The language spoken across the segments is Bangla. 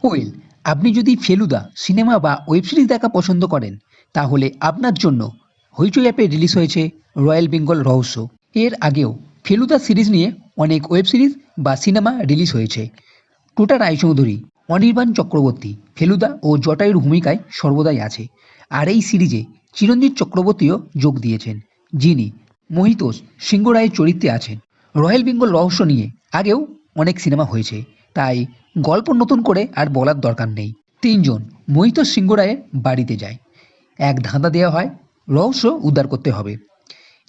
ওয়েল, আপনি যদি ফেলুদা সিনেমা বা ওয়েব সিরিজ দেখা পছন্দ করেন তাহলে আপনার জন্য হইচই অ্যাপে রিলিজ হয়েছে রয়্যাল বেঙ্গল রহস্য। এর আগেও ফেলুদা সিরিজ নিয়ে অনেক ওয়েব সিরিজ বা সিনেমা রিলিজ হয়েছে। টোটা রায়চৌধুরী, অনির্বাণ চক্রবর্তী ফেলুদা ও জটায়ুর ভূমিকায় সর্বদাই আছে। আর এই সিরিজে চিরঞ্জিত চক্রবর্তীও যোগ দিয়েছেন, যিনি মহিতোষ সিংহ রায়ের চরিত্রে আছেন। রয়্যাল বেঙ্গল রহস্য নিয়ে আগেও অনেক সিনেমা হয়েছে, তাই গল্প নতুন করে আর বলার দরকার নেই। তিনজন মহিতোষ সিংহ রায়ের বাড়িতে যায়, এক ধাঁধা দেওয়া হয়, রহস্য উদ্ধার করতে হবে।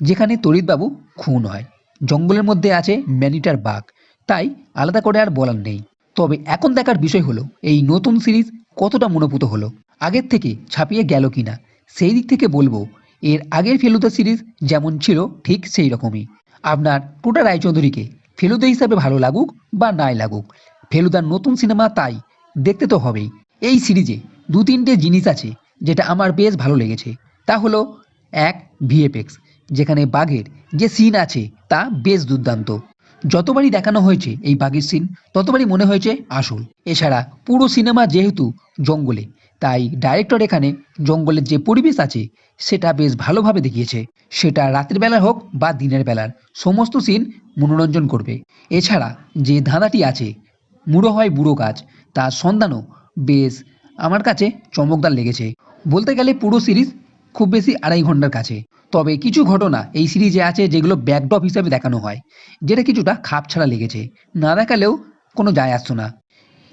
যেখানে তড়িৎবাবু খুন হয়, জঙ্গলের মধ্যে আছে ম্যানিটার বাঘ, তাই আলাদা করে আর বলার নেই। তবে এখন দেখার বিষয় হলো এই নতুন সিরিজ কতটা মনোপুত হলো, আগের থেকে ছাপিয়ে গেল কিনা। সেই দিক থেকে বলবো এর আগের ফেলুদা সিরিজ যেমন ছিল ঠিক সেই রকমই। আপনার টোটা রায়চৌধুরীকে ফেলুদা হিসাবে ভালো লাগুক বা নাই লাগুক, ফেলুদার নতুন সিনেমা তাই দেখতে তো হবেই। এই সিরিজে দু তিনটে জিনিস আছে যেটা আমার বেশ ভালো লেগেছে। তা হলো, এক, ভিএফএক্স, যেখানে বাঘের যে সিন আছে তা বেশ দুর্দান্ত। যতবারই দেখানো হয়েছে এই বাঘের সিন ততবারই মনে হয়েছে আসল। এছাড়া পুরো সিনেমা যেহেতু জঙ্গলে, তাই ডাইরেক্টর এখানে জঙ্গলের যে পরিবেশ আছে সেটা বেশ ভালোভাবে দেখিয়েছে। সেটা রাতের বেলা হোক বা দিনের বেলার, সমস্ত সিন মনোরঞ্জন করবে। এছাড়া যে ধাঁধাটি আছে, মুড়ো হয় বুড়ো গাছ, তার সন্ধানও বেশ আমার কাছে চমকদার লেগেছে। বলতে গেলে পুরো সিরিজ খুব বেশি 2.5 ঘন্টার কাছে। তবে কিছু ঘটনা এই সিরিজে আছে যেগুলো ব্যাকড্রপ হিসেবে দেখানো হয়, যেটা কিছুটা খাপ ছাড়া লেগেছে, না দেখালেও কোনো যায় আসতো না।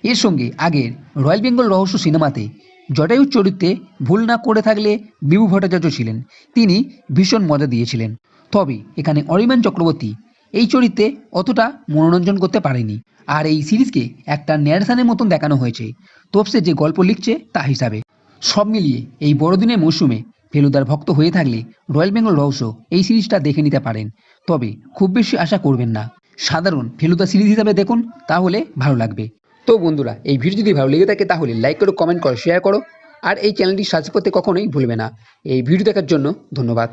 এর সঙ্গে আগের রয়্যাল বেঙ্গল রহস্য সিনেমাতে জটায়ুর চরিত্রে ভুল না করে থাকলে বিভু ভট্টাচার্য ছিলেন, তিনি ভীষণ মজা দিয়েছিলেন। তবে এখানে অরিমান চক্রবর্তী এই চরিত্রে অতটা মনোরঞ্জন করতে পারেনি। আর এই সিরিজকে একটা ন্যারেশনের মতন দেখানো হয়েছে, তোপসে যে গল্প লিখছে তা হিসাবে। সব মিলিয়ে এই বড়দিনের মরশুমে ফেলুদার ভক্ত হয়ে থাকলে রয়্যাল বেঙ্গল রহস্য এই সিরিজটা দেখে নিতে পারেন। তবে খুব বেশি আশা করবেন না, সাধারণ ফেলুদা সিরিজ হিসাবে দেখুন, তাহলে ভালো লাগবে। তো বন্ধুরা, এই ভিডিও যদি ভালো লেগে থাকে তাহলে লাইক করো, কমেন্ট করো, শেয়ার করো, আর এই চ্যানেলটি সাবস্ক্রাইব করতে কখনোই ভুলবে না। এই ভিডিও দেখার জন্য ধন্যবাদ।